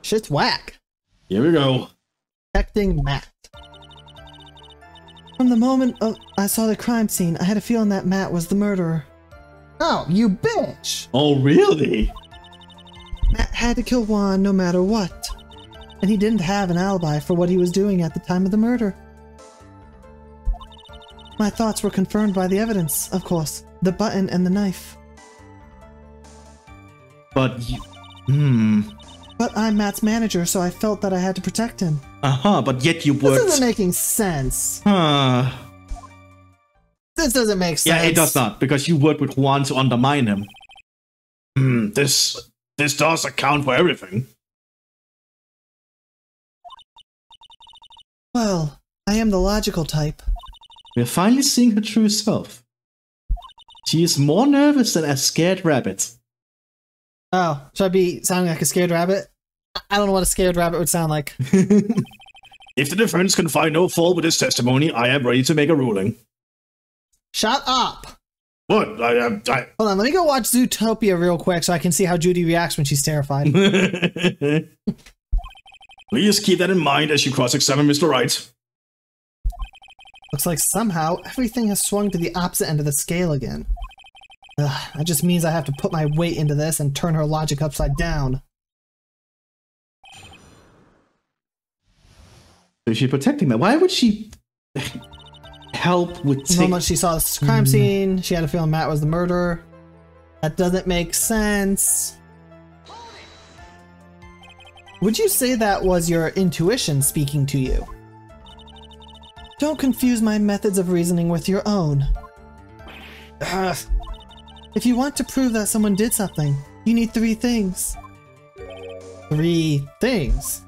Shit's whack. Here we go. Protecting Matt. From the moment I saw the crime scene, I had a feeling that Matt was the murderer. Oh, you bitch! Oh, really? Matt had to kill Juan no matter what. And he didn't have an alibi for what he was doing at the time of the murder. My thoughts were confirmed by the evidence, of course. The button and the knife. But you... But I'm Matt's manager, so I felt that I had to protect him. But yet you worked... This isn't making sense. This doesn't make sense. Yeah, it does not, because you worked with Juan to undermine him. This does account for everything. Well, I am the logical type. We're finally seeing her true self. She is more nervous than a scared rabbit. Oh, should I be sounding like a scared rabbit? I don't know what a scared rabbit would sound like. If the defense can find no fault with his testimony, I am ready to make a ruling. Shut up! What? Hold on, let me go watch Zootopia real quick so I can see how Judy reacts when she's terrified. Please keep that in mind as you cross-examine Mr. Wright. Looks like somehow everything has swung to the opposite end of the scale again. That just means I have to put my weight into this and turn her logic upside down. So she's protecting that. Why would she help with... The moment she saw this crime scene, she had a feeling Matt was the murderer. That doesn't make sense. Would you say that was your intuition speaking to you? Don't confuse my methods of reasoning with your own. Ugh. If you want to prove that someone did something, you need 3 things. 3 things?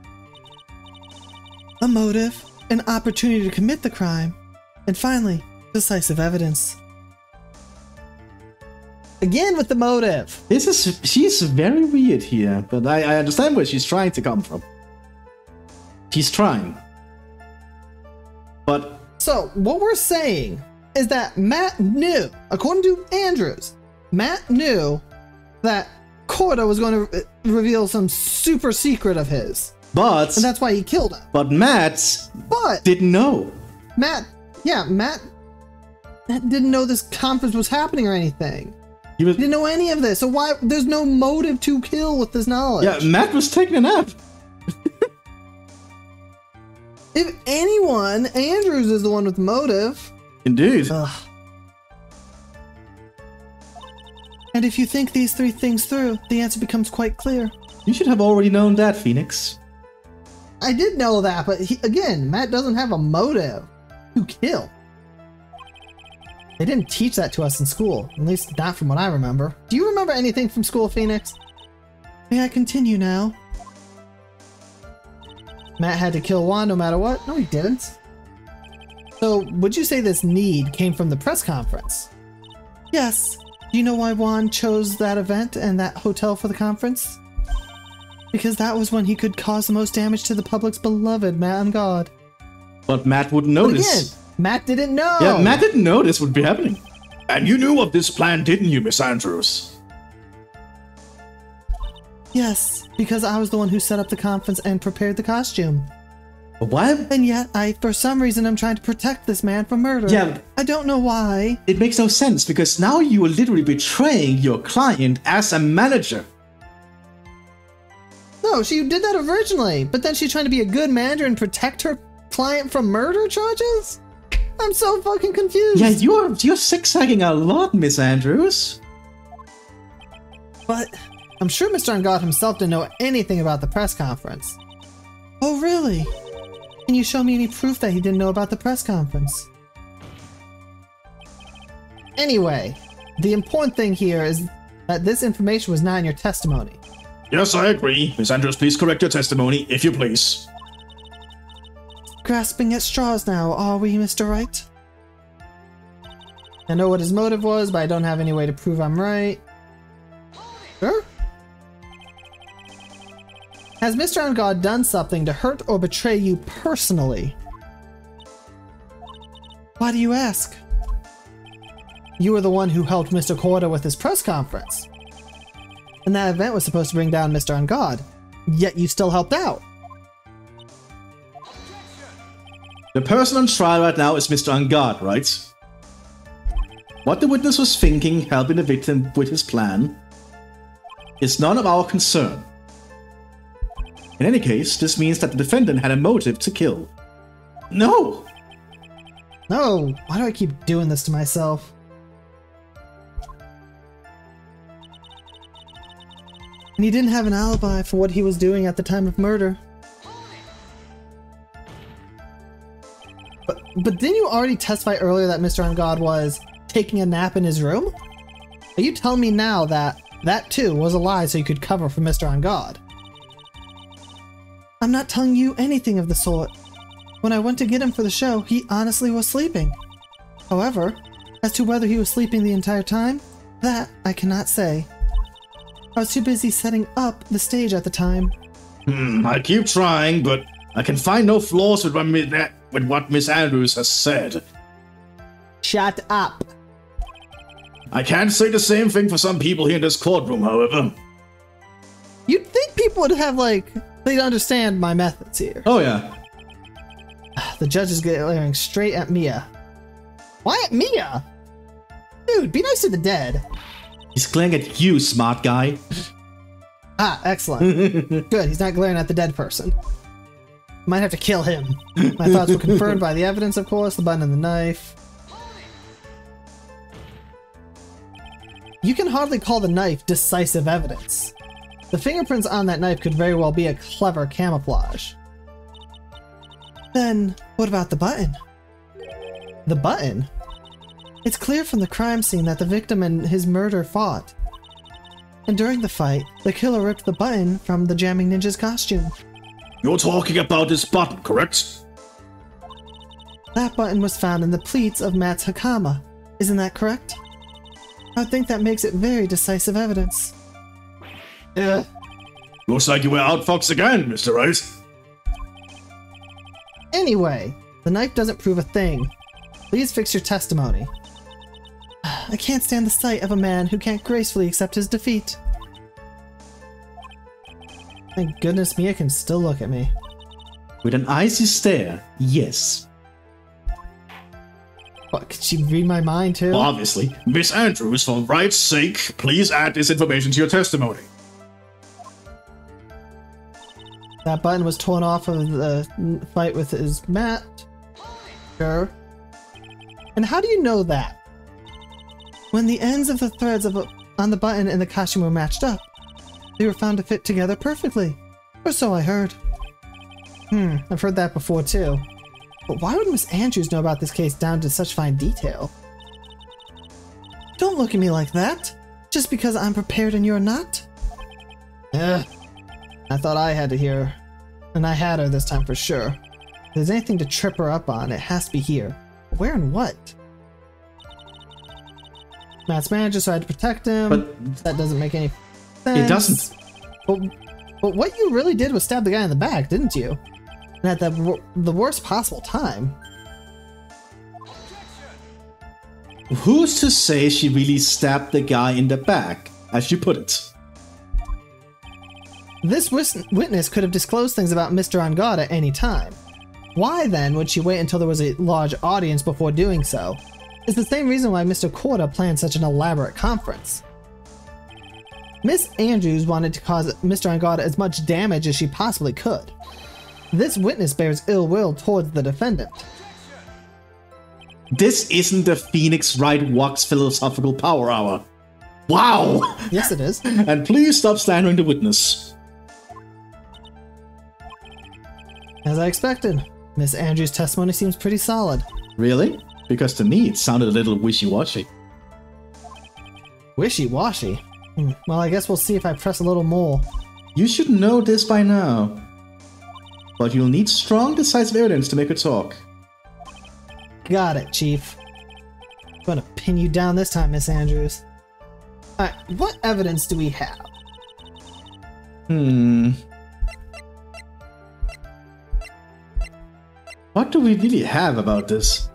A motive, an opportunity to commit the crime, and finally, decisive evidence. Again with the motive! She's very weird here, but I understand where she's trying to come from. She's trying. But... So, what we're saying is that Matt knew, according to Andrews, Matt knew that Corda was going to reveal some super secret of his. But... And that's why he killed him. But Matt didn't know. Matt didn't know this conference was happening or anything. He didn't know any of this, so why? There's no motive to kill with this knowledge. Yeah, Matt was taking a nap. If anyone, Andrews is the one with motive. Indeed. Ugh. And if you think these 3 things through, the answer becomes quite clear. You should have already known that, Phoenix. I did know that, but again, Matt doesn't have a motive to kill. They didn't teach that to us in school, at least not from what I remember. Do you remember anything from school, Phoenix? May I continue now? Matt had to kill Juan no matter what? No, he didn't. So, would you say this need came from the press conference? Yes. Do you know why Juan chose that event and that hotel for the conference? Because that was when he could cause the most damage to the public's beloved Matt and God. But Matt wouldn't notice. But again, Matt didn't know. Yeah, Matt didn't know this would be happening. And you knew of this plan, didn't you, Miss Andrews? Yes, because I was the one who set up the conference and prepared the costume. But why? And yet, for some reason, I'm trying to protect this man from murder. Yeah. I don't know why. It makes no sense, because now you are literally betraying your client as a manager. No, she did that originally, but then she's trying to be a good manager and protect her client from murder charges? I'm so fucking confused. Yeah, you're zigzagging a lot, Miss Andrews. But I'm sure Mr. Angad himself didn't know anything about the press conference. Oh, really? Can you show me any proof that he didn't know about the press conference? Anyway, the important thing here is that this information was not in your testimony. Yes, I agree. Miss Andrews, please correct your testimony, if you please. Grasping at straws now, are we, Mr. Wright? I know what his motive was, but I don't have any way to prove I'm right. Sure? Has Mr. Angad done something to hurt or betray you personally? Why do you ask? You were the one who helped Mr. Corda with his press conference. And that event was supposed to bring down Mr. Angad. yet you still helped out. The person on trial right now is Mr. Angad, right? What the witness was thinking, helping the victim with his plan, is none of our concern. In any case, this means that the defendant had a motive to kill. No! No, why do I keep doing this to myself? And he didn't have an alibi for what he was doing at the time of murder. But didn't you already testify earlier that Mr. Angad was taking a nap in his room? Are you telling me now that that too was a lie so you could cover for Mr. Angad? I'm not telling you anything of the sort. When I went to get him for the show, he honestly was sleeping. However, as to whether he was sleeping the entire time, that I cannot say. I was too busy setting up the stage at the time. I keep trying, but I can find no flaws with what Miss Andrews has said. Shut up. I can't say the same thing for some people here in this courtroom, however. You'd think people would have, like, they'd understand my methods here. Oh yeah. The judge is glaring straight at Mia. Why at Mia? Dude, be nice to the dead. He's glaring at you, smart guy. Ah, excellent. Good, he's not glaring at the dead person. Might have to kill him. My thoughts were confirmed by the evidence, of course, the button and the knife. You can hardly call the knife decisive evidence. The fingerprints on that knife could very well be a clever camouflage. Then, what about the button? The button? It's clear from the crime scene that the victim and his murderer fought. And during the fight, the killer ripped the button from the Jamming Ninja's costume. You're talking about this button, correct? That button was found in the pleats of Matt's Hakama. Isn't that correct? I think that makes it very decisive evidence. Looks like you were outfoxed again, Mr. Rice. Anyway, the knife doesn't prove a thing. Please fix your testimony. I can't stand the sight of a man who can't gracefully accept his defeat. Thank goodness Mia can still look at me. With an icy stare, yes. What, could she read my mind too? Obviously. Miss Andrews, for right's sake, please add this information to your testimony. That button was torn off of the fight with his Matt. Sure. And how do you know that? When the ends of the threads on the button and the costume were matched up, they were found to fit together perfectly. Or so I heard. I've heard that before too. But why would Miss Andrews know about this case down to such fine detail? Don't look at me like that. Just because I'm prepared and you're not. I thought I had to hear. And I had her this time for sure. If there's anything to trip her up on, it has to be here. Where and what? Matt's manager, so I had to protect him. But that doesn't make any sense. it doesn't. But what you really did was stab the guy in the back, didn't you? And at the worst possible time. Who's to say she really stabbed the guy in the back, as you put it? This witness could have disclosed things about Mr. Angad at any time. Why then would she wait until there was a large audience before doing so? It's the same reason why Mr. Korda planned such an elaborate conference. Miss Andrews wanted to cause Mr. Angad as much damage as she possibly could. This witness bears ill will towards the defendant. This isn't the Phoenix Wright Walks Philosophical Power Hour. Wow! Yes, it is. And please stop slandering the witness. As I expected, Miss Andrews' testimony seems pretty solid. Really? Because to me it sounded a little wishy-washy. Wishy-washy? Well, I guess we'll see if I press a little more. You should know this by now. But you'll need strong, decisive evidence to make her talk. Got it, Chief. I'm gonna pin you down this time, Miss Andrews. Alright, what evidence do we have? What do we really have about this?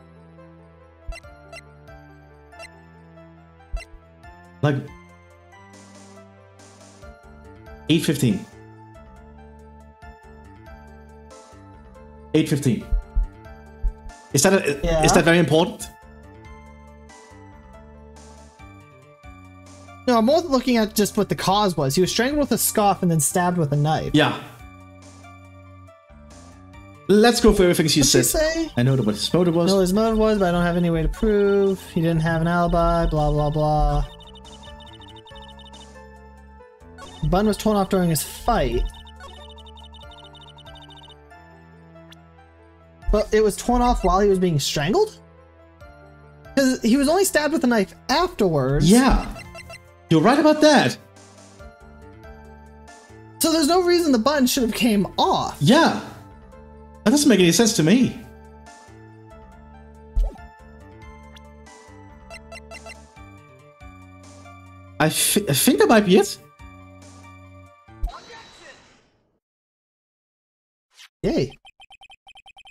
Like 8:15. 8:15. Is that Yeah. is that very important? No, I'm more looking at just what the cause was. He was strangled with a scarf and then stabbed with a knife. Yeah. Let's go for everything she What'd she said. say? I know what his motive was. No, his motive was, but I don't have any way to prove. He didn't have an alibi, blah, blah, blah. Bun was torn off during his fight. But it was torn off while he was being strangled? Because he was only stabbed with a knife afterwards. Yeah. You're right about that. So there's no reason the button should have came off. Yeah. That doesn't make any sense to me. I think that might be it. Yay.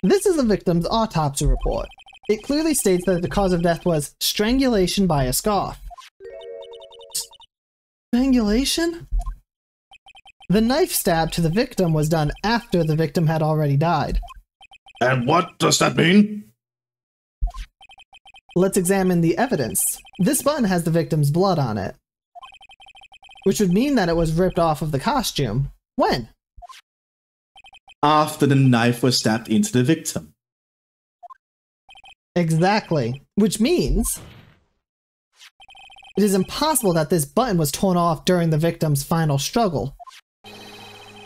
This is the victim's autopsy report. It clearly states that the cause of death was strangulation by a scarf. Strangulation? The knife stab to the victim was done after the victim had already died. And what does that mean? Let's examine the evidence. This button has the victim's blood on it, which would mean that it was ripped off of the costume. When? After the knife was stabbed into the victim. Exactly. Which means it is impossible that this button was torn off during the victim's final struggle,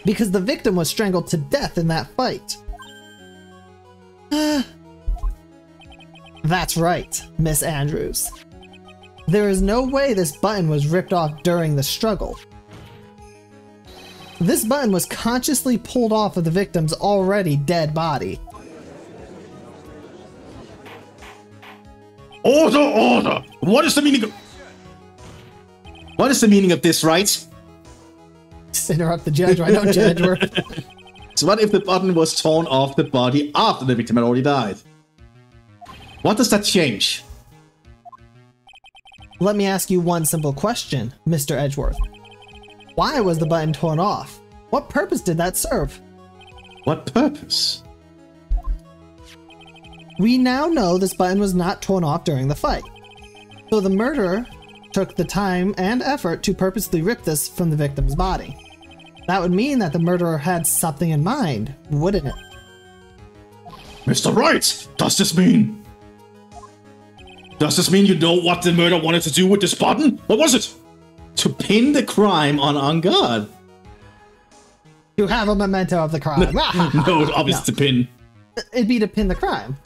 because the victim was strangled to death in that fight. That's right, Miss Andrews. There is no way this button was ripped off during the struggle. This button was consciously pulled off of the victim's already dead body. Order, order! What is the meaning of... What is the meaning of this, right? Just interrupt the judge, why don't judge work? So what if the button was torn off the body after the victim had already died? What does that change? Let me ask you one simple question, Mr. Edgeworth. Why was the button torn off? What purpose did that serve? What purpose? We now know this button was not torn off during the fight. So the murderer took the time and effort to purposely rip this from the victim's body. That would mean that the murderer had something in mind, wouldn't it? Mr. Wright, does this mean... Does this mean you know what the murderer wanted to do with this button? What was it? To pin the crime on guard. To have a memento of the crime. No, it's obvious to pin. It'd be to pin the crime.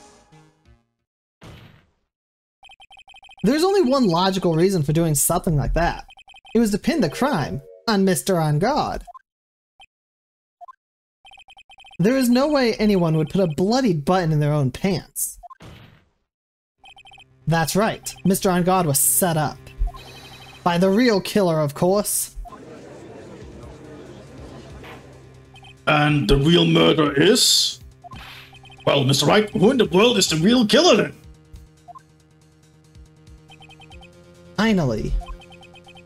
There's only one logical reason for doing something like that. It was to pin the crime on Mr. On Guard. There is no way anyone would put a bloodied button in their own pants. That's right, Mr. On Guard was set up. By the real killer, of course. And the real murderer is... Well, Mr. Wright, who in the world is the real killer then? Finally.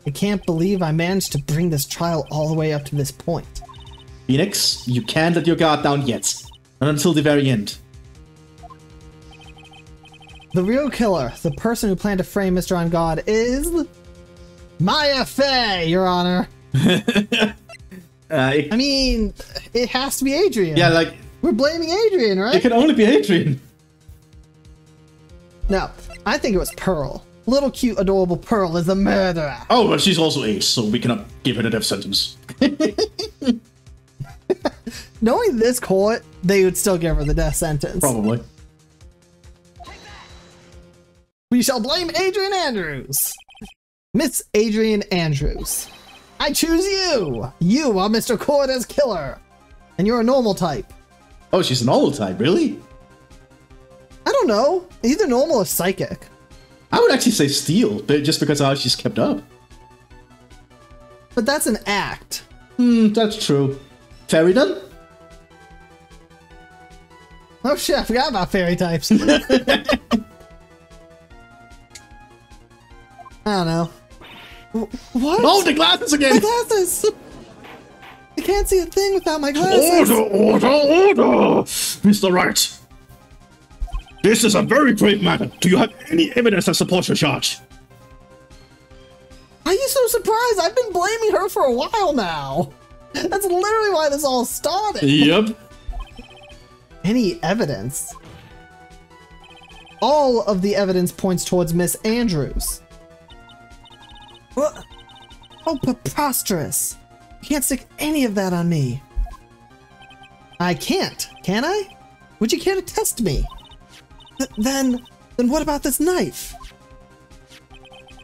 I can't believe I managed to bring this trial all the way up to this point. Phoenix, you can't let your guard down yet. Not until the very end. The real killer, the person who planned to frame Mr. On Guard, is... Maya Fey, Your Honor. I mean, it has to be Adrian. Yeah, like... We're blaming Adrian, right? It can only be Adrian. No, I think it was Pearl. Little cute, adorable Pearl is a murderer. Oh, but she's also aged, so we cannot give her the death sentence. Knowing this court, they would still give her the death sentence. Probably. We shall blame Adrian Andrews. Miss Adrian Andrews. I choose you! You are Mr. Corda's killer. And you're a normal type. Oh, she's an old type, really? I don't know. Either normal or psychic. I would actually say Steel, but just because of how she's kept up. But that's an act. That's true. Fairyden? Oh shit, I forgot about fairy types. I don't know. What? Oh, the glasses again! My glasses! I can't see a thing without my glasses! Order, order, order! Mr. Wright. This is a very grave matter. Do you have any evidence that supports your charge? Are you so surprised? I've been blaming her for a while now. That's literally why this all started. Yep. Any evidence? All of the evidence points towards Miss Andrews. What? Oh, preposterous. You can't stick any of that on me. I can't, can I? Would you care to test me? Then what about this knife?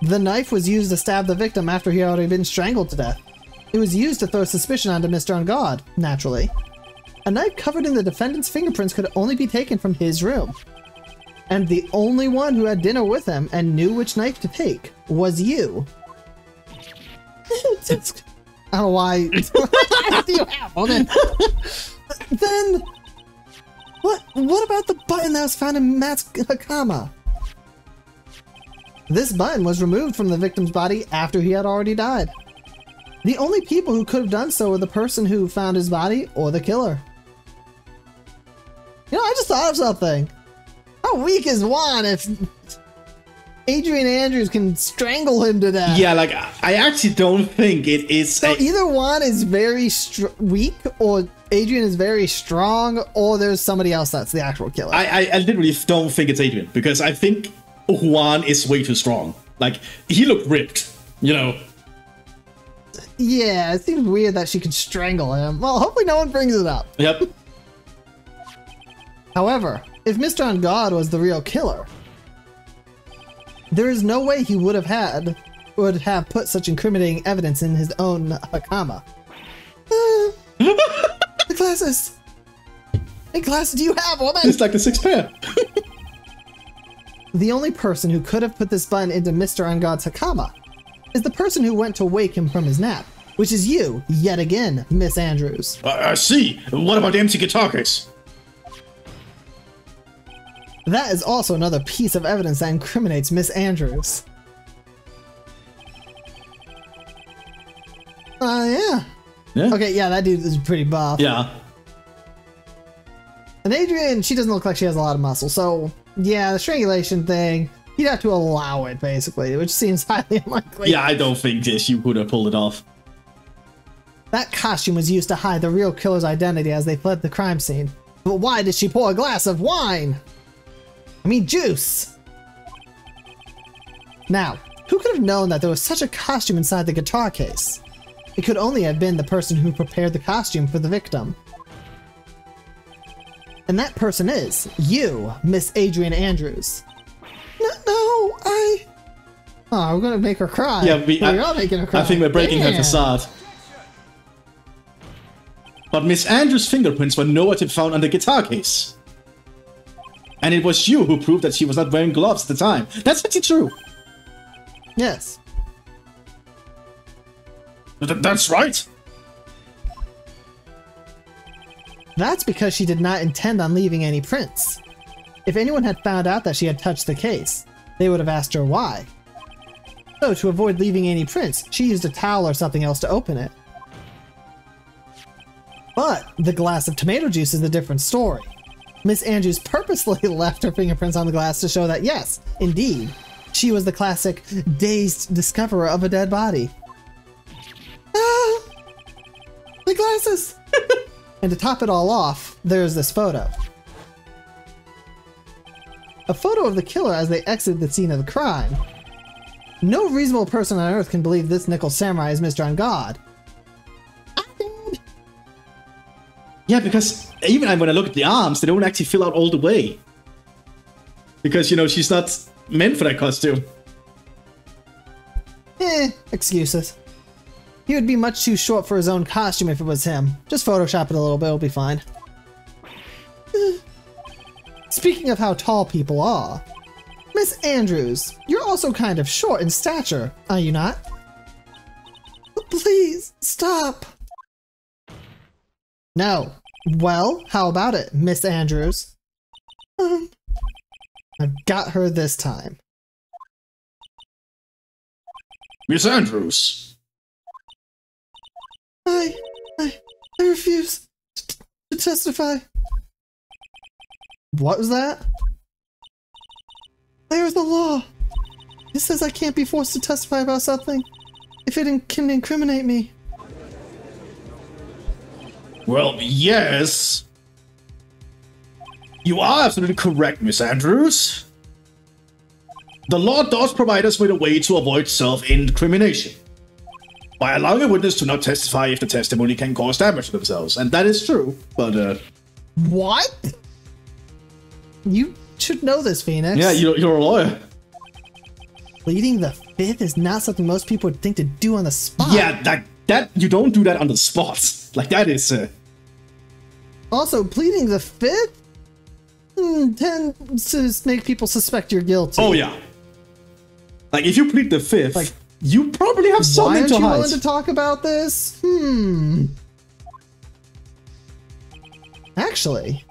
The knife was used to stab the victim after he had already been strangled to death. It was used to throw suspicion onto Mr. Ungod, naturally. A knife covered in the defendant's fingerprints could only be taken from his room. And the only one who had dinner with him and knew which knife to take was you. I don't know why. Do you have on it? Then, what about the button that was found in Matt's Hakama? This button was removed from the victim's body after he had already died. The only people who could have done so were the person who found his body or the killer. You know, I just thought of something. How weak is Juan if Adrian Andrews can strangle him to death? Yeah, like, I actually don't think it is... So either Juan is very weak, or Adrian is very strong, or there's somebody else that's the actual killer. I literally don't think it's Adrian, because I think Juan is way too strong. Like, he looked ripped, you know? Yeah, it seems weird that she could strangle him. Well, hopefully no one brings it up. Yep. However, if Mr. Ungod was the real killer, there is no way he would have put such incriminating evidence in his own Hakama. The glasses! Hey, glasses, do you have, woman? It's like the sixth pair. The only person who could have put this button into Mr. Ungod's Hakama is the person who went to wake him from his nap, which is you, yet again, Miss Andrews. I see. What about the empty guitar case? That is also another piece of evidence that incriminates Miss Andrews. Yeah. Okay, yeah, that dude is pretty buff. Yeah. And Adrian, she doesn't look like she has a lot of muscle, so yeah, the strangulation thing, you'd have to allow it, basically, which seems highly unlikely. Yeah, I don't think she would have pulled it off. That costume was used to hide the real killer's identity as they fled the crime scene. But why did she pour a glass of wine? I mean, juice! Now, who could have known that there was such a costume inside the guitar case? It could only have been the person who prepared the costume for the victim. And that person is you, Miss Adrian Andrews. No, I... Oh, we're gonna make her cry. Yeah, we are making her cry. I think we're breaking her facade. But Miss Andrews' fingerprints were nowhere to be found on the guitar case. And it was you who proved that she was not wearing gloves at the time. That's actually true. Yes. That's right. That's because she did not intend on leaving any prints. If anyone had found out that she had touched the case, they would have asked her why. So, to avoid leaving any prints, she used a towel or something else to open it. But the glass of tomato juice is a different story. Miss Andrews purposely left her fingerprints on the glass to show that yes, indeed, she was the classic dazed discoverer of a dead body. Ah! My glasses! And to top it all off, there's this photo. A photo of the killer as they exit the scene of the crime. No reasonable person on Earth can believe this Nickel Samurai is Mr. Ungod. Yeah, because even when I look at the arms, they don't actually fill out all the way. Because, you know, she's not meant for that costume. Excuses. He would be much too short for his own costume if it was him. Just Photoshop it a little bit, it'll be fine. Speaking of how tall people are, Miss Andrews, you're also kind of short in stature, are you not? Please, stop. No. Well, how about it, Miss Andrews? I've got her this time. Miss Andrews. I refuse to testify. What was that? There's the law. It says I can't be forced to testify about something if it can incriminate me. Well, yes. You are absolutely correct, Miss Andrews. The law does provide us with a way to avoid self-incrimination by allowing a witness to not testify if the testimony can cause damage to themselves. And that is true, but What? You should know this, Phoenix. yeah, you're a lawyer. Pleading the fifth is not something most people would think to do on the spot. Yeah, that you don't do that on the spot. Like, that is Also, pleading the fifth tends to make people suspect you're guilty. oh yeah. Like, if you plead the fifth, Like, you probably have why something aren't to you hide. willing to talk about this? Actually,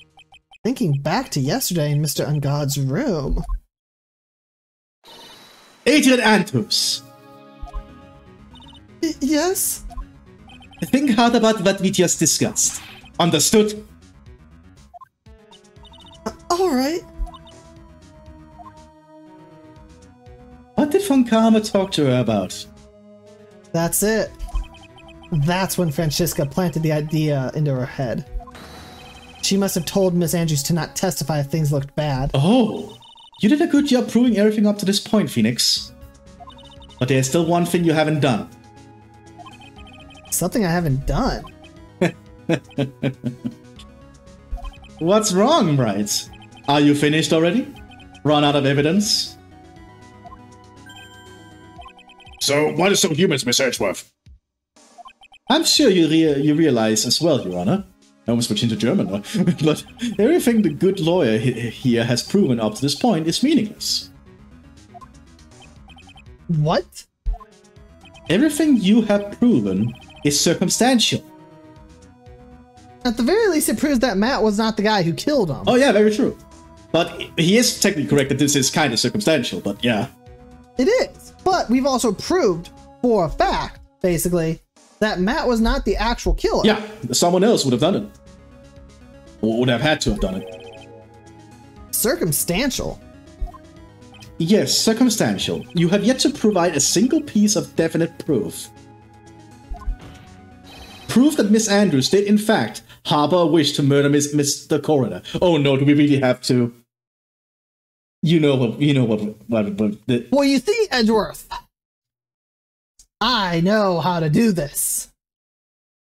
thinking back to yesterday in Mr. Ungod's room. Adrian Andrews, Yes? think hard about what we just discussed. Understood? Alright. What did Von Karma talk to her about? That's it. That's when Francisca planted the idea into her head. She must have told Miss Andrews to not testify if things looked bad. Oh, you did a good job proving everything up to this point, Phoenix. But there's still one thing you haven't done. Something I haven't done. What's wrong, Bright? Are you finished already? Run out of evidence? So, what is so humans, Miss Edgeworth? I'm sure you realize as well, Your Honor. I almost switched into German, but everything the good lawyer here has proven up to this point is meaningless. What? Everything you have proven is circumstantial. At the very least, it proves that Matt was not the guy who killed him. Oh yeah, very true. But he is technically correct that this is kind of circumstantial, but yeah. It is. But we've also proved for a fact, basically, that Matt was not the actual killer. Yeah, someone else would have done it. Or would have had to have done it. Circumstantial. Yes, circumstantial. You have yet to provide a single piece of definite proof. Proof that Miss Andrews did, in fact, harbor a wish to murder Mr. Coroner. Oh no, do we really have to? You know what Well, you see, Edgeworth, I know how to do this.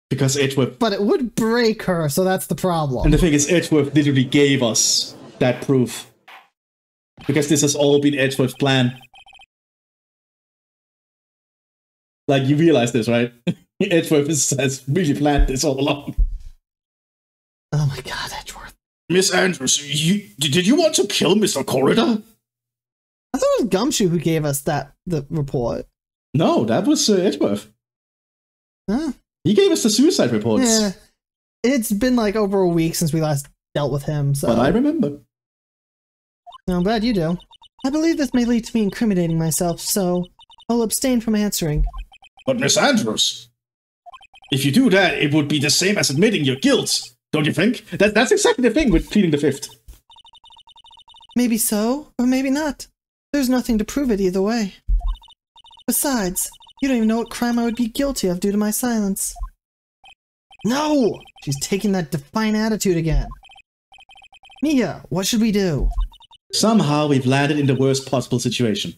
because Edgeworth, But it would break her, so that's the problem. and the thing is, Edgeworth literally gave us that proof. Because this has all been Edgeworth's plan. Like, you realize this, right? Edgeworth has really planned this all along. Oh my god, Edgeworth. Miss Andrews, did you want to kill Mr. Corridor? I thought it was Gumshoe who gave us the report. No, that was Edgeworth. Huh? He gave us the suicide reports. Yeah. It's been like over a week since we last dealt with him, so... But I remember. I'm glad you do. I believe this may lead to me incriminating myself, so I'll abstain from answering. But Miss Andrews, if you do that, it would be the same as admitting your guilt, don't you think? That's exactly the thing with pleading the fifth. Maybe so, or maybe not. There's nothing to prove it either way. Besides, you don't even know what crime I would be guilty of due to my silence. No! She's taking that defiant attitude again. Mia, what should we do? Somehow we've landed in the worst possible situation.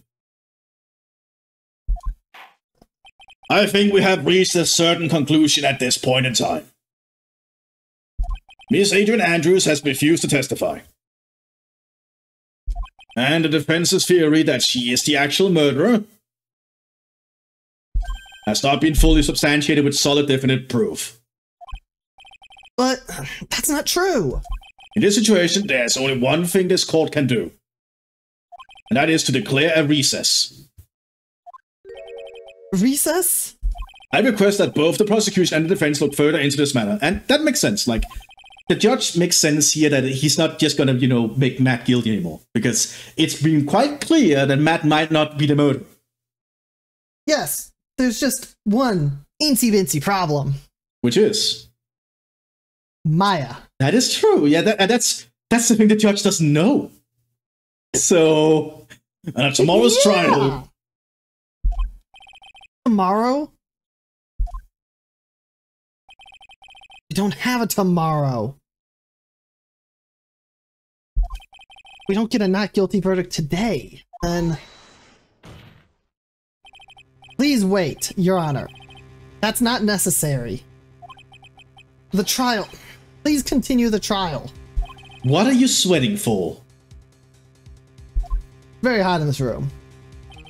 I think we have reached a certain conclusion at this point in time. Miss Adrian Andrews has refused to testify. And the defense's theory that she is the actual murderer has not been fully substantiated with solid, definite proof. But that's not true. In this situation, there's only one thing this court can do, and that is to declare a recess. Recess? I request that both the prosecution and the defense look further into this matter, and that makes sense. Like, the judge makes sense here that he's not just gonna, make Matt guilty anymore, because it's been quite clear that Matt might not be the murderer. Yes, there's just one incy-bincy problem. Which is? Maya. That is true. Yeah, that's That's the thing the judge doesn't know. So, tomorrow's trial. Tomorrow? We don't have a tomorrow. We don't get a not guilty verdict today, then... Please wait, Your Honor. That's not necessary. The trial. Please continue the trial. What are you sweating for? Very hot in this room.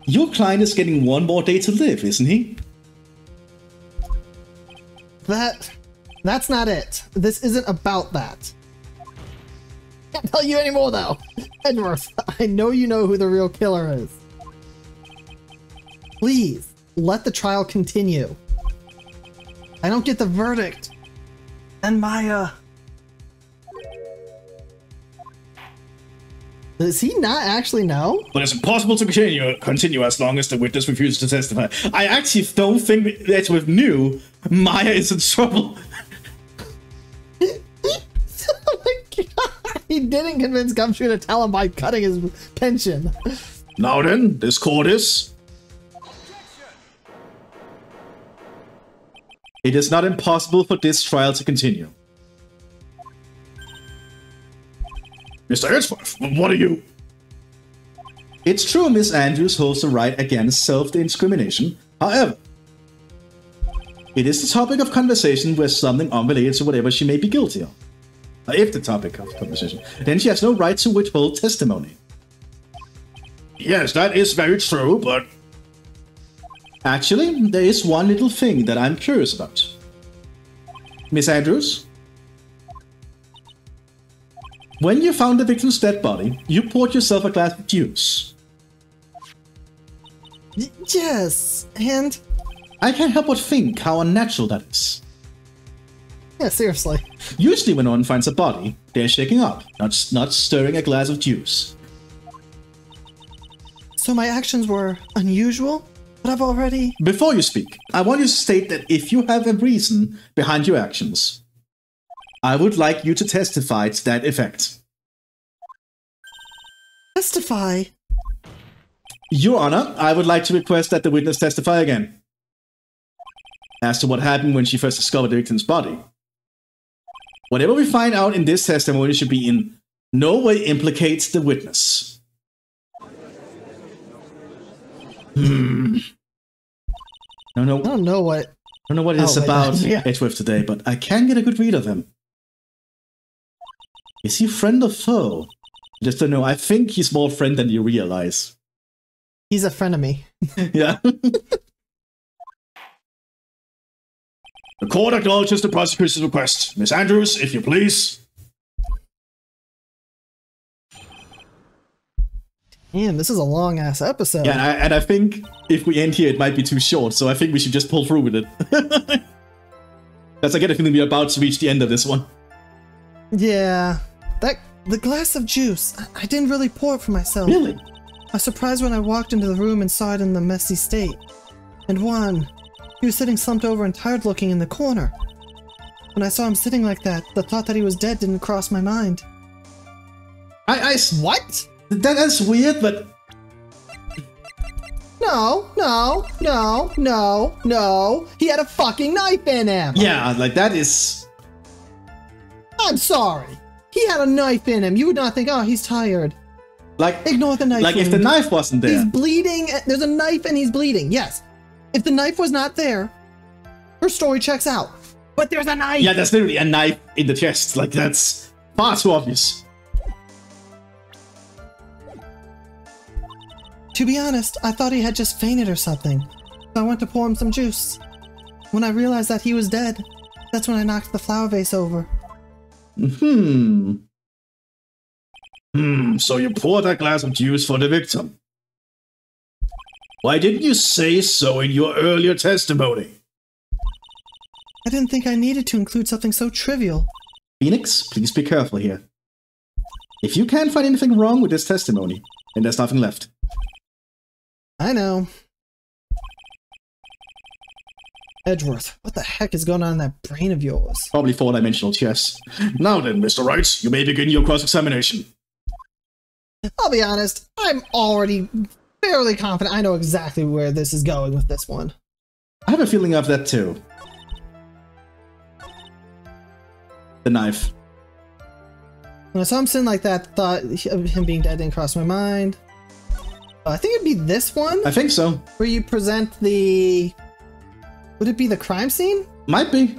Your client is getting one more day to live, isn't he? That's not it. This isn't about that. Can't tell you anymore though. Edgeworth, I know you know who the real killer is. Please, let the trial continue. I don't get the verdict. And Maya... Does he not actually know? But it's impossible to continue as long as the witness refuses to testify. I actually don't think Edgeworth knew Maya is in trouble. Oh my god! He didn't convince Gumshoe to tell him by cutting his pension. Now then, this court is... It is not impossible for this trial to continue. Mr. Edgeworth, what are you... It's true Miss Andrews holds the right against self-incrimination. However, it is the topic of conversation with something unrelated to whatever she may be guilty of. If the topic of conversation, then she has no right to withhold testimony. Yes, that is very true, but... Actually, there is one little thing that I'm curious about. Miss Andrews? When you found the victim's dead body, you poured yourself a glass of juice. Yes, and... I can't help but think how unnatural that is. Yeah, seriously. Usually when one finds a body, they're shaking up, not stirring a glass of juice. So my actions were unusual? But I've already... Before you speak, I want you to state that if you have a reason behind your actions, I would like you to testify to that effect. Testify? Your Honor, I would like to request that the witness testify again. As to what happened when she first discovered the victim's body. Whatever we find out in this testimony should be in no way implicates the witness. No. I don't know what... I don't know what it is about yeah. Edgeworth today, but I can get a good read of him. Is he friend or foe? Just to know, I think he's more friend than you realize. He's a friend of me. Yeah. The court acknowledges the prosecutor's request. Miss Andrews, if you please. Man, this is a long-ass episode. Yeah, and I think if we end here, it might be too short, so I think we should just pull through with it. Because I get a feeling we're about to reach the end of this one. Yeah. The glass of juice, I didn't really pour it for myself. Really? I was surprised when I walked into the room and saw it in the messy state. And Juan, he was sitting slumped over and tired looking in the corner. When I saw him sitting like that, the thought that he was dead didn't cross my mind. What? That is weird, but... No. He had a fucking knife in him. Yeah, like that is... I'm sorry. He had a knife in him. You would not think, oh, he's tired. Like... Ignore the knife. Like if the knife wasn't there. He's bleeding. There's a knife and he's bleeding. Yes. If the knife was not there, her story checks out. But there's a knife. Yeah, there's literally a knife in the chest. Like that's far too obvious. To be honest, I thought he had just fainted or something. So I went to pour him some juice. When I realized that he was dead, that's when I knocked the flower vase over. So you poured that glass of juice for the victim. Why didn't you say so in your earlier testimony? I didn't think I needed to include something so trivial. Phoenix, please be careful here. If you can't find anything wrong with this testimony, then there's nothing left. I know. Edgeworth, what the heck is going on in that brain of yours? Probably four-dimensional chess. Now then, Mr. Wright, you may begin your cross-examination. I'll be honest, I'm already fairly confident I know exactly where this is going with this one. I have a feeling of that too. The knife. When I saw him sitting like that, thought of him being dead didn't cross my mind. I think it'd be this one, I think so. where you present the... Would it be the crime scene? Might be.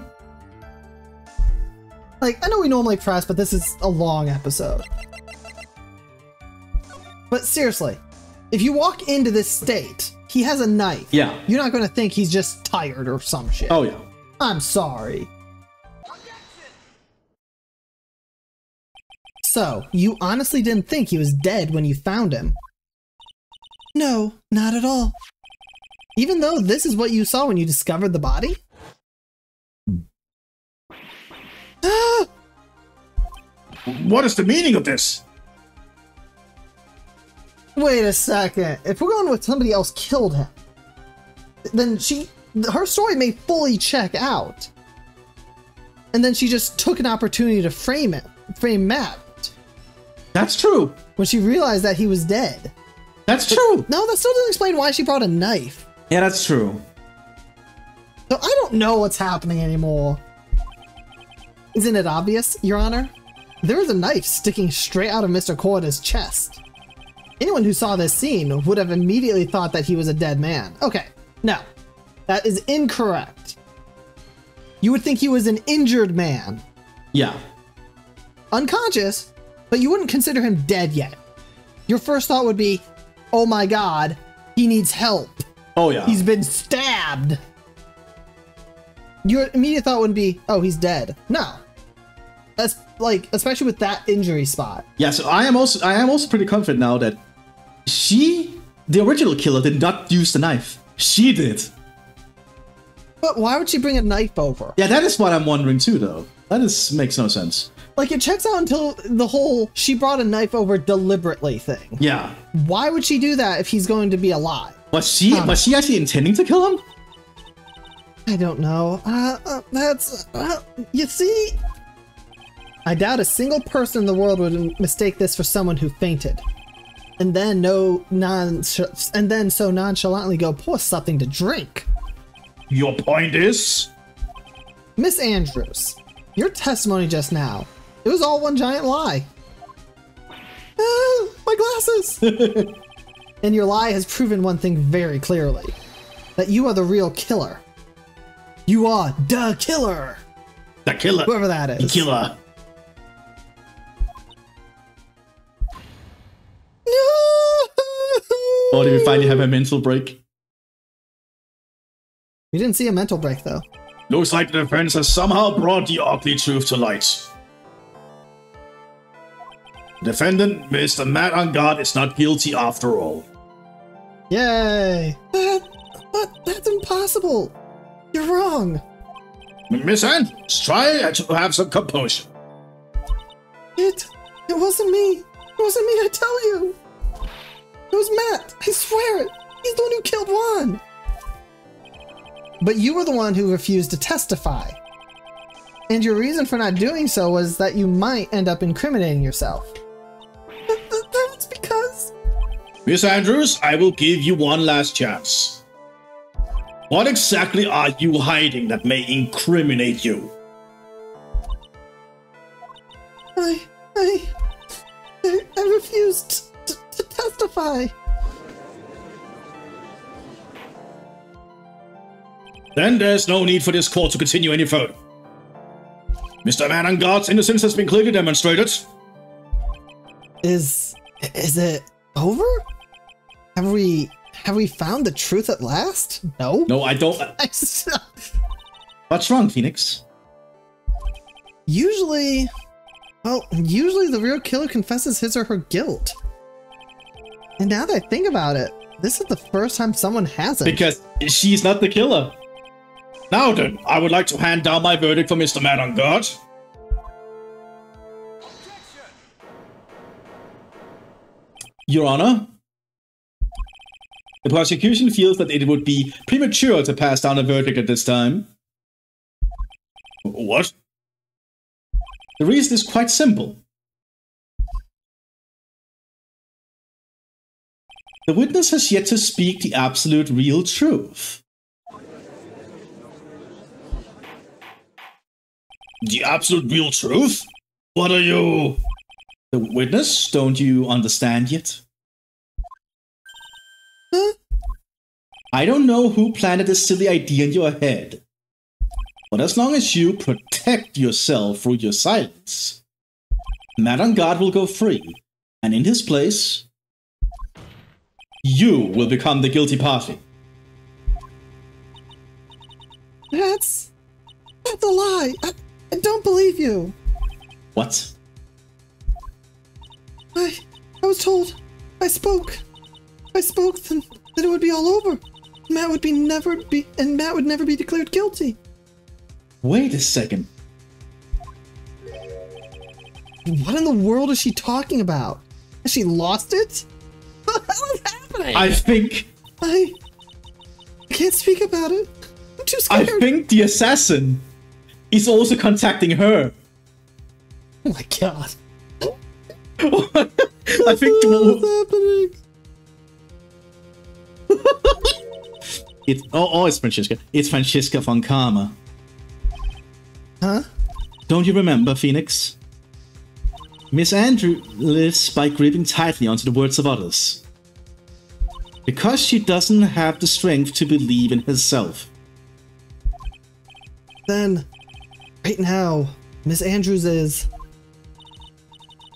Like, I know we normally press, but this is a long episode. But seriously, if you walk into this state, he has a knife. Yeah. You're not going to think he's just tired or some shit. Oh, yeah. I'm sorry. So, you honestly didn't think he was dead when you found him? No, not at all. Even though this is what you saw when you discovered the body? Ah! What is the meaning of this? Wait a second. If we're going with somebody else killed him, then her story may fully check out. And then she just took an opportunity to frame Matt. That's true. When she realized that he was dead. That's true. No, that still doesn't explain why she brought a knife. Yeah, that's true. So I don't know what's happening anymore. Isn't it obvious, Your Honor? There is a knife sticking straight out of Mr. Korda's chest. Anyone who saw this scene would have immediately thought that he was a dead man. Okay, no. That is incorrect. You would think he was an injured man. Yeah. Unconscious, but you wouldn't consider him dead yet. Your first thought would be, oh my god, he needs help. Oh, yeah. He's been stabbed. Your immediate thought wouldn't be, oh, he's dead. No. That's like, especially with that injury spot. Yeah, so I am also pretty confident now that the original killer, did not use the knife. She did. But why would she bring a knife over? Yeah, that is what I'm wondering too, though. Makes no sense. Like, it checks out until the whole she brought a knife over deliberately thing. Yeah. Why would she do that if he's going to be alive? Was she actually intending to kill him? I don't know. You see? I doubt a single person in the world would mistake this for someone who fainted. And then so nonchalantly go pour something to drink. Your point is? Miss Andrews, your testimony just now, it was all one giant lie. My glasses! And your lie has proven one thing very clearly. That you are the real killer. You are the killer! The killer. Whoever that is. The killer. No! Or did we finally have a mental break? We didn't see a mental break, though. Looks like the defense has somehow brought the ugly truth to light. The defendant, Mr. Matt Angard, is not guilty after all. Yay! But that's impossible! You're wrong! Miss Andrews, try to have some composure. It wasn't me! It wasn't me, I tell you! It was Matt! I swear it! He's the one who killed Juan! But you were the one who refused to testify. And your reason for not doing so was that you might end up incriminating yourself. That's because... Miss Andrews, I will give you one last chance. What exactly are you hiding that may incriminate you? I refused to testify. Then there's no need for this court to continue any further. Mr. Matt Angard's innocence has been clearly demonstrated. Is it over? Have we found the truth at last? No? No, I don't. What's wrong, Phoenix? Usually the real killer confesses his or her guilt. And now that I think about it, this is the first time someone hasn't. Because she's not the killer. Now then, I would like to hand down my verdict for Mr. Matt Angard. Your Honor, The prosecution feels that it would be premature to pass down a verdict at this time. What? The reason is quite simple. The witness has yet to speak the absolute real truth. The absolute real truth? What are you... The witness? Don't you understand yet? Huh? I don't know who planted this silly idea in your head. But as long as you protect yourself through your silence, Matt on Guard will go free. And in his place, you will become the guilty party. That's a lie. I don't believe you. What? I was told. I spoke then that it would be all over. Matt would never be declared guilty. Wait a second. What in the world is she talking about? Has she lost it? What the hell is happening? I can't speak about it. I'm too scared. I think the assassin is also contacting her. Oh my god. I think What's happening? it's Franziska. It's Franziska von Karma. Huh? Don't you remember, Phoenix? Miss Andrew lives by gripping tightly onto the words of others. Because she doesn't have the strength to believe in herself. Then, right now, Miss Andrews is...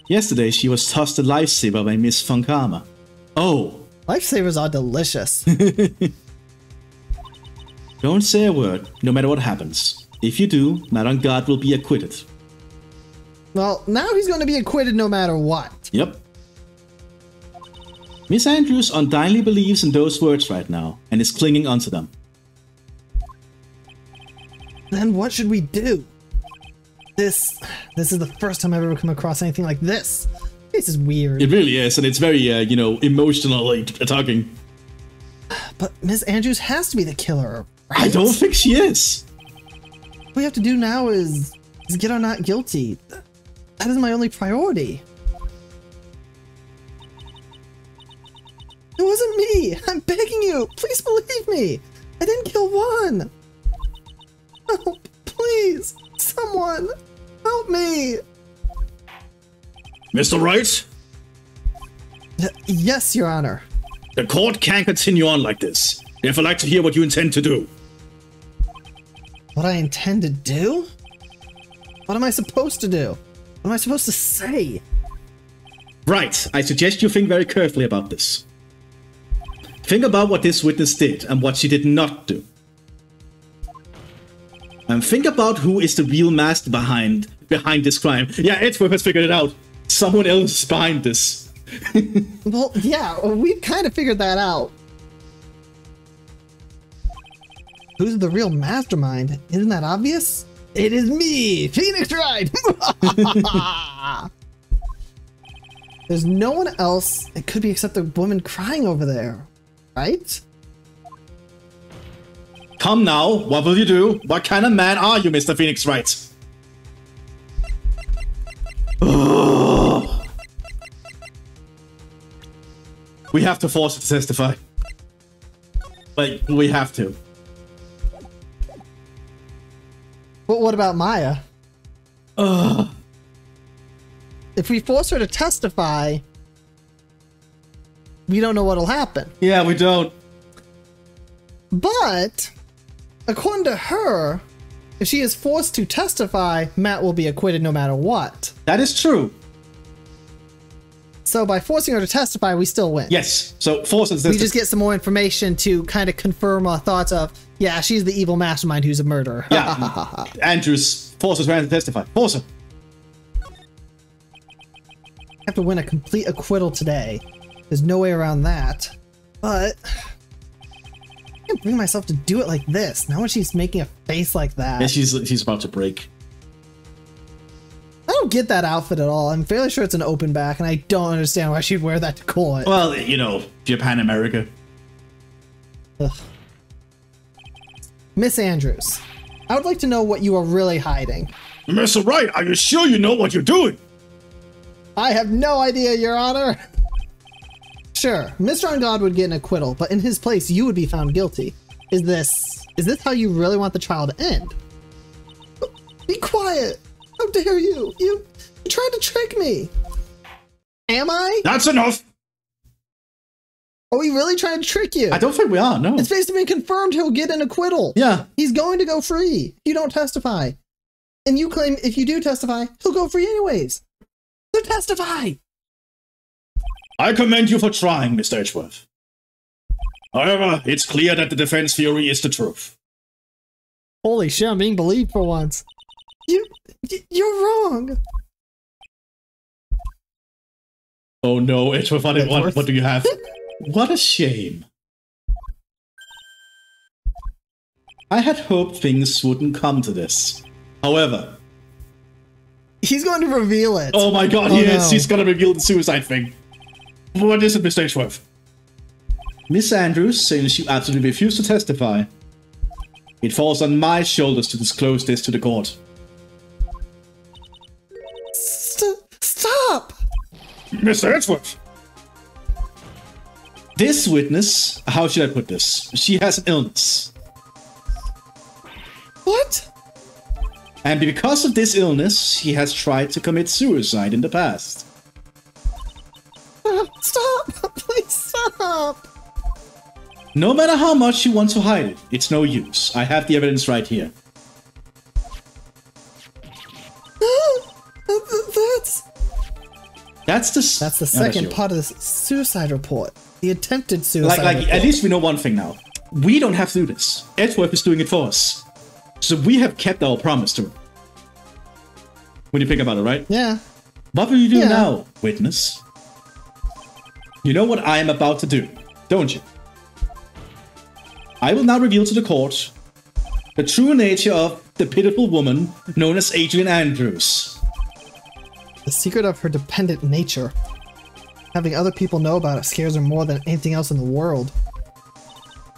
Yesterday she was tossed a lifesaver by Miss von Karma. Oh! Lifesavers are delicious. Don't say a word, no matter what happens. If you do, Matt on Guard will be acquitted. Well, now he's going to be acquitted no matter what. Yep. Miss Andrews undoubtedly believes in those words right now, and is clinging onto them. Then what should we do? This is the first time I've ever come across anything like this. This is weird. It really is, and it's very, emotionally talking. But Miss Andrews has to be the killer, right? I don't think she is. What we have to do now is get her not guilty. That is my only priority. It wasn't me. I'm begging you. Please believe me. I didn't kill one. Help, please. Someone. Help me. Mr. Wright? Yes, Your Honor. The court can't continue on like this. Therefore, I'd like to hear what you intend to do. What I intend to do? What am I supposed to do? What am I supposed to say? Right. I suggest you think very carefully about this. Think about what this witness did and what she did not do. And think about who is the real master behind this crime. Yeah, Edgeworth has figured it out. Someone else is behind this. Well, yeah, we've kind of figured that out. Who's the real mastermind? Isn't that obvious? It is me, Phoenix Wright! There's no one else it could be except the woman crying over there, right? Come now, what will you do? What kind of man are you, Mr. Phoenix Wright? We have to force her to testify. Like, we have to. But what about Maya? If we force her to testify, we don't know what'll happen. Yeah, we don't. But, according to her, if she is forced to testify, Matt will be acquitted no matter what. That is true. So by forcing her to testify, we still win. Yes. So force her to testify. We just get some more information to kind of confirm our thoughts of, yeah, she's the evil mastermind who's a murderer. Yeah. Andrews, force her to testify. Force her. I have to win a complete acquittal today. There's no way around that. But I can't bring myself to do it like this. Now when she's making a face like that. Yeah, she's about to break. I don't get that outfit at all. I'm fairly sure it's an open back, and I don't understand why she'd wear that to court. Well, you know, Japan, America. Ugh. Miss Andrews, I would like to know what you are really hiding. Mr. Wright, are you sure you know what you're doing? I have no idea, Your Honor. Sure, Mr. On God would get an acquittal, but in his place, you would be found guilty. Is this how you really want the trial to end? Be quiet! How dare you? You tried to trick me! Am I? That's enough! Are we really trying to trick you? I don't think we are, no. It's basically been confirmed he'll get an acquittal. Yeah. He's going to go free if you don't testify. And you claim if you do testify, he'll go free anyways. So testify! I commend you for trying, Mr. Edgeworth. However, it's clear that the defense theory is the truth. Holy shit, I'm being believed for once. You're wrong. Oh no, Edgeworth, what do you have? What a shame. I had hoped things wouldn't come to this. However... He's going to reveal it. Oh my god, he's gonna reveal the suicide thing. What is it, Mr. Edgeworth? Miss Andrews, since you absolutely refuse to testify, it falls on my shoulders to disclose this to the court. Stop! Mr. Edgeworth! This witness, how should I put this? She has an illness. What? And because of this illness, she has tried to commit suicide in the past. Stop! Please stop! No matter how much you want to hide it, it's no use. I have the evidence right here. That's the second part of the suicide report. The attempted suicide report. At least we know one thing now. We don't have to do this. Edgeworth is doing it for us. So we have kept our promise to her. When you think about it, right? Yeah. What will you do now, witness? You know what I am about to do, don't you? I will now reveal to the court the true nature of the pitiful woman known as Adrian Andrews. The secret of her dependent nature. Having other people know about it scares her more than anything else in the world.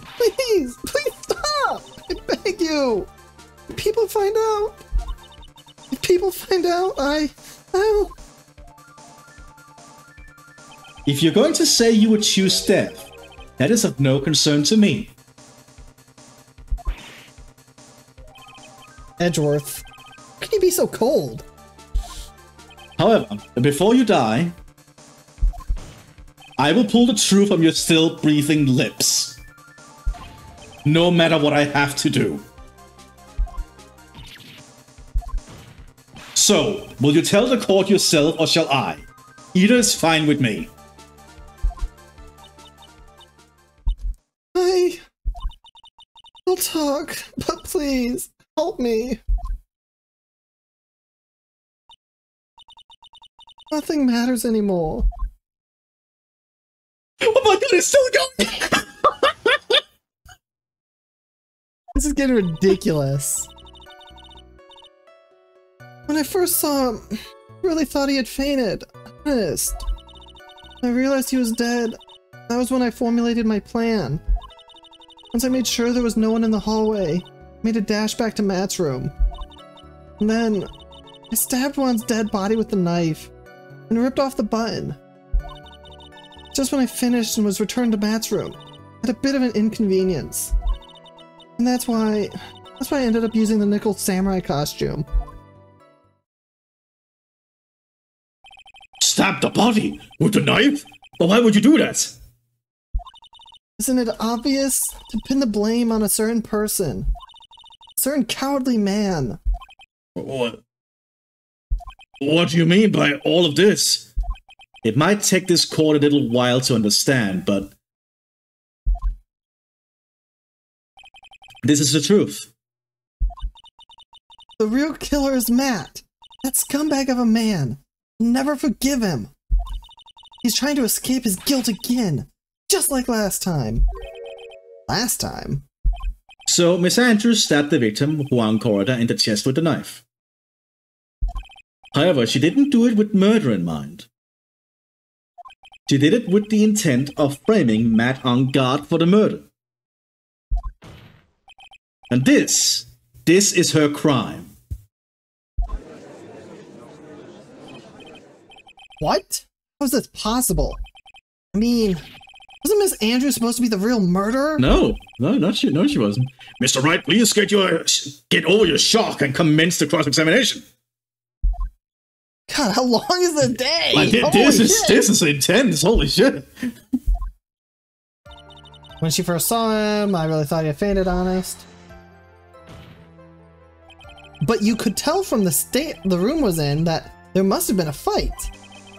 Please stop! I beg you! If people find out, I'll... If you're going to say you would choose death, that is of no concern to me. Edgeworth, how can you be so cold? However, before you die, I will pull the truth from your still breathing lips. No matter what I have to do. So, will you tell the court yourself or shall I? Either is fine with me. I'll talk, but please, help me. Nothing matters anymore. Oh my god, it's still going! This is getting ridiculous. When I first saw him, I really thought he had fainted. Honest. I realized he was dead. That was when I formulated my plan. Once I made sure there was no one in the hallway, I made a dash back to Matt's room. And then, I stabbed Juan's dead body with the knife, and ripped off the button. Just when I finished and was returned to Matt's room, I had a bit of an inconvenience. And that's why I ended up using the nickel samurai costume. Stab the body with the knife? But why would you do that? Isn't it obvious to pin the blame on a certain person? A certain cowardly man. What do you mean by all of this? It might take this court a little while to understand, but this is the truth. The real killer is Matt. That scumbag of a man. I'll never forgive him. He's trying to escape his guilt again. Just like last time. Last time? So, Miss Andrews stabbed the victim, Juan Corrida, in the chest with the knife. However, she didn't do it with murder in mind. She did it with the intent of framing Matt on guard for the murder. And this is her crime. What? How is this possible? I mean, wasn't Miss Andrews supposed to be the real murderer? No, she wasn't. Mr. Wright, please get over your shock and commence the cross-examination. God, how long is the day? Like, this is intense. Holy shit. When she first saw him, I really thought he had fainted, honest. But you could tell from the state the room was in that there must have been a fight.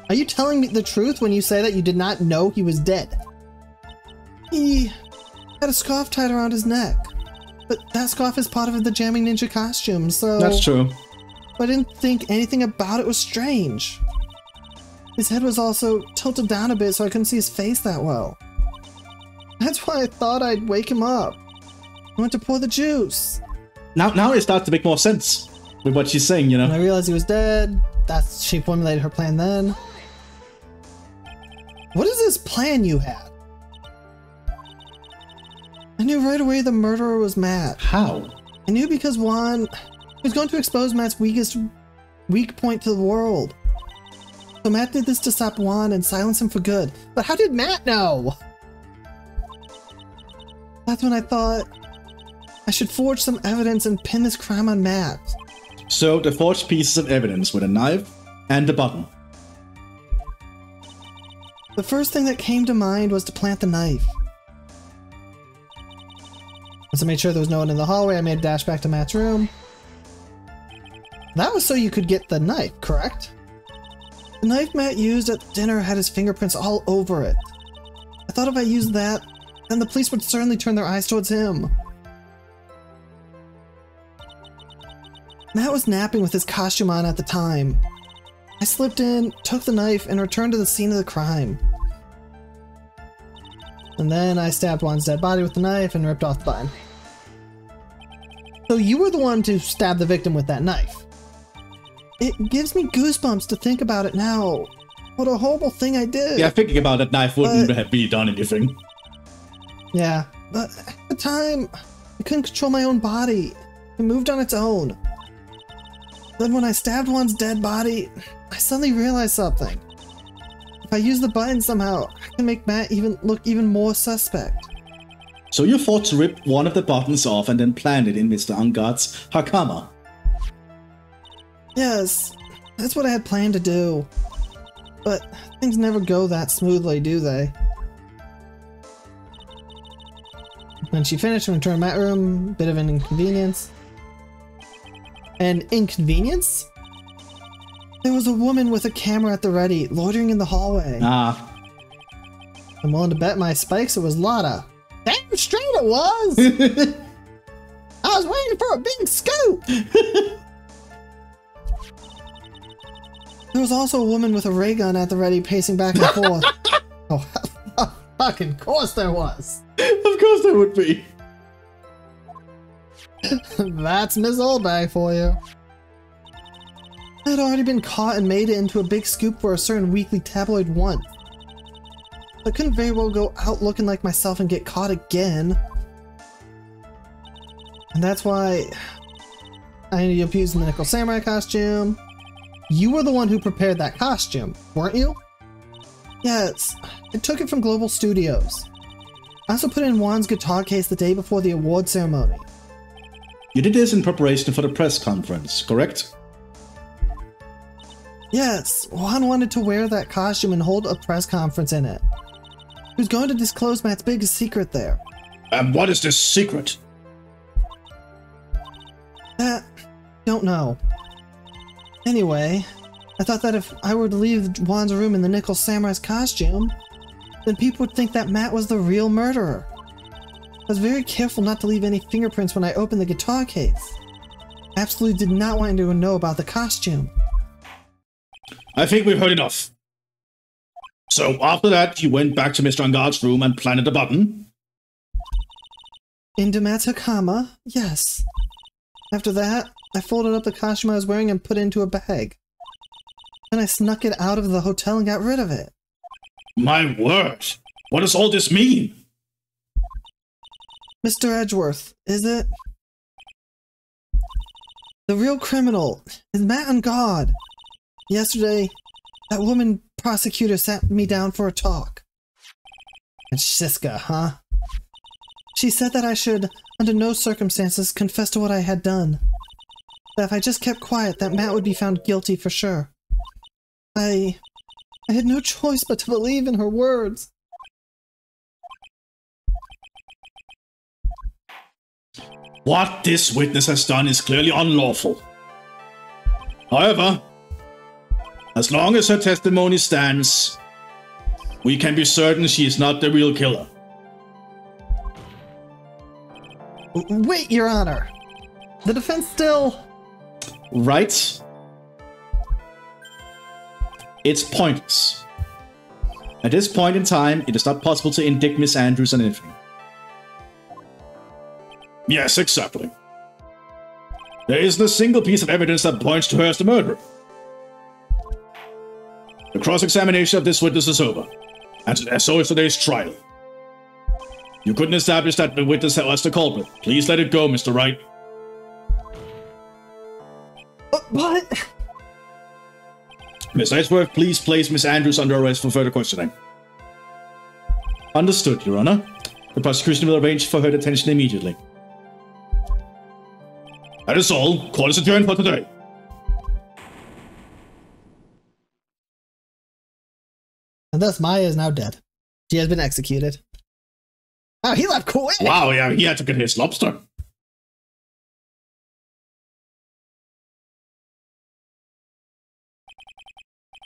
Are you telling me the truth when you say that you did not know he was dead? He had a scarf tied around his neck. But that scarf is part of the Jamming Ninja costume, so... That's true. I didn't think anything about it was strange. His head was also tilted down a bit so I couldn't see his face that well. That's why I thought I'd wake him up. I went to pour the juice. Now it starts to make more sense with what she's saying, you know? When I realized he was dead, she formulated her plan then. What is this plan you had? I knew right away the murderer was Matt. How? I knew because Juan was going to expose Matt's weak point to the world. So Matt did this to stop Juan and silence him for good. But how did Matt know? That's when I thought I should forge some evidence and pin this crime on Matt. So the forged pieces of evidence with a knife and a button. The first thing that came to mind was to plant the knife. Once I made sure there was no one in the hallway, I made a dash back to Matt's room. That was so you could get the knife, correct? The knife Matt used at dinner had his fingerprints all over it. I thought if I used that, then the police would certainly turn their eyes towards him. Matt was napping with his costume on at the time. I slipped in, took the knife, and returned to the scene of the crime. And then I stabbed Juan's dead body with the knife and ripped off the button. So you were the one to stab the victim with that knife. It gives me goosebumps to think about it now. What a horrible thing I did. Yeah, thinking about that knife wouldn't have really done anything. Yeah, but at the time, I couldn't control my own body. It moved on its own. Then when I stabbed Juan's dead body, I suddenly realized something. If I use the button somehow, I can make Matt look even more suspect. So you thought to rip one of the buttons off and then plant it in Mr. Ungod's Hakama? Yes, that's what I had planned to do. But things never go that smoothly, do they? When she finished and returned to Matt's room, bit of an inconvenience. An inconvenience? There was a woman with a camera at the ready, loitering in the hallway. Ah. I'm willing to bet my spikes it was Lotta. Damn straight it was! I was waiting for a big scoop! There was also a woman with a ray gun at the ready, pacing back and forth. Oh, fucking course there was! Of course there would be! That's Miss Oldbag for you. I had already been caught and made it into a big scoop for a certain weekly tabloid once. I couldn't very well go out looking like myself and get caught again. And that's why I ended up using the Nickel Samurai costume. You were the one who prepared that costume, weren't you? Yes, I took it from Global Studios. I also put it in Juan's guitar case the day before the award ceremony. You did this in preparation for the press conference, correct? Yes, Juan wanted to wear that costume and hold a press conference in it. He was going to disclose Matt's biggest secret there. And what is this secret? Don't know. Anyway, I thought that if I were to leave Juan's room in the Nickel Samurai's costume, then people would think that Matt was the real murderer. I was very careful not to leave any fingerprints when I opened the guitar case. I absolutely did not want anyone to know about the costume. I think we've heard enough. So after that, you went back to Mr. Ungod's room and planted a button? Into Matt's Hakama, yes. After that, I folded up the costume I was wearing and put it into a bag. Then I snuck it out of the hotel and got rid of it. My word! What does all this mean? Mr. Edgeworth, is it? The real criminal is Matt and God. Yesterday, that woman prosecutor sat me down for a talk. And Shiska, huh? She said that I should, under no circumstances, confess to what I had done. That if I just kept quiet, that Matt would be found guilty for sure. I had no choice but to believe in her words. What this witness has done is clearly unlawful. However, as long as her testimony stands, we can be certain she is not the real killer. Wait, Your Honor. The defense still... Right? It's pointless. At this point in time, it is not possible to indict Miss Andrews on anything. Yes, exactly. There isn't a single piece of evidence that points to her as the murderer. The cross-examination of this witness is over, and so is today's trial. You couldn't establish that the witness was the culprit. Please let it go, Mr. Wright. What? Miss Edgeworth, please place Miss Andrews under arrest for further questioning. Understood, Your Honor. The prosecution will arrange for her detention immediately. That is all. Court is adjourned for today. And thus Maya is now dead. She has been executed. Oh, he left quick! Wow, yeah, he had to get his lobster.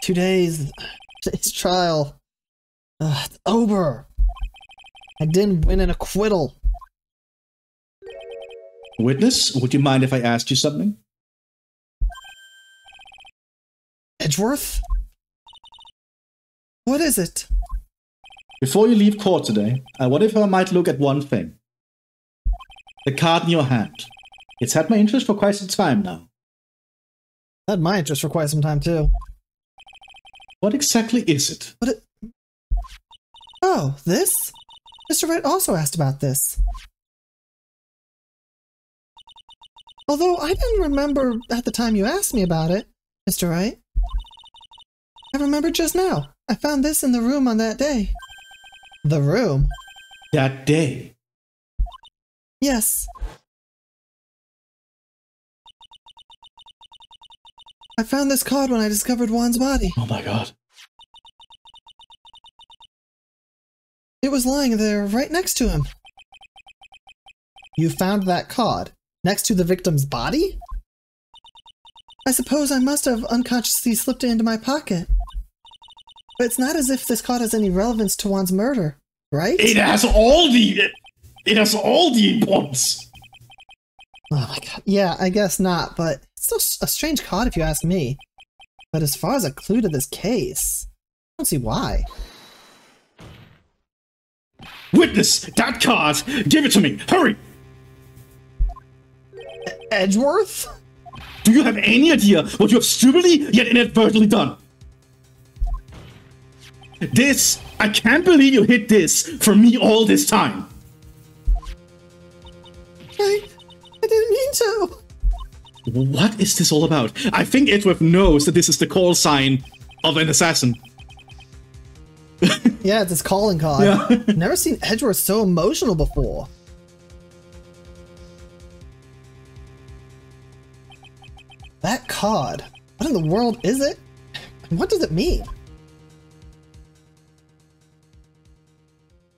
Today's trial. It's over. I didn't win an acquittal. Witness, would you mind if I asked you something? Edgeworth? What is it? Before you leave court today, I wonder if I might look at one thing. The card in your hand. It's had my interest for quite some time now. Had my interest for quite some time, too. What exactly is it? Oh, this? Mr. Wright also asked about this. Although I didn't remember at the time you asked me about it, Mr. Wright. I remember just now. I found this in the room on that day. The room? That day? Yes. I found this card when I discovered Juan's body. Oh my god. It was lying there right next to him. You found that card next to the victim's body? I suppose I must have unconsciously slipped it into my pocket. But it's not as if this card has any relevance to Juan's murder, right? It has all the importance. Oh my god. Yeah, I guess not, but it's still a strange card if you ask me. But as far as a clue to this case, I don't see why. Witness, that card! Give it to me! Hurry! Edgeworth? Do you have any idea what you have stupidly yet inadvertently done? This, I can't believe you hid this from me all this time. I didn't mean to. What is this all about? I think Edgeworth knows that this is the call sign of an assassin. Yeah, it's his calling card. Yeah. Never seen Edgeworth so emotional before. That card. What in the world is it? And what does it mean?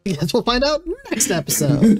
I guess we'll find out next episode.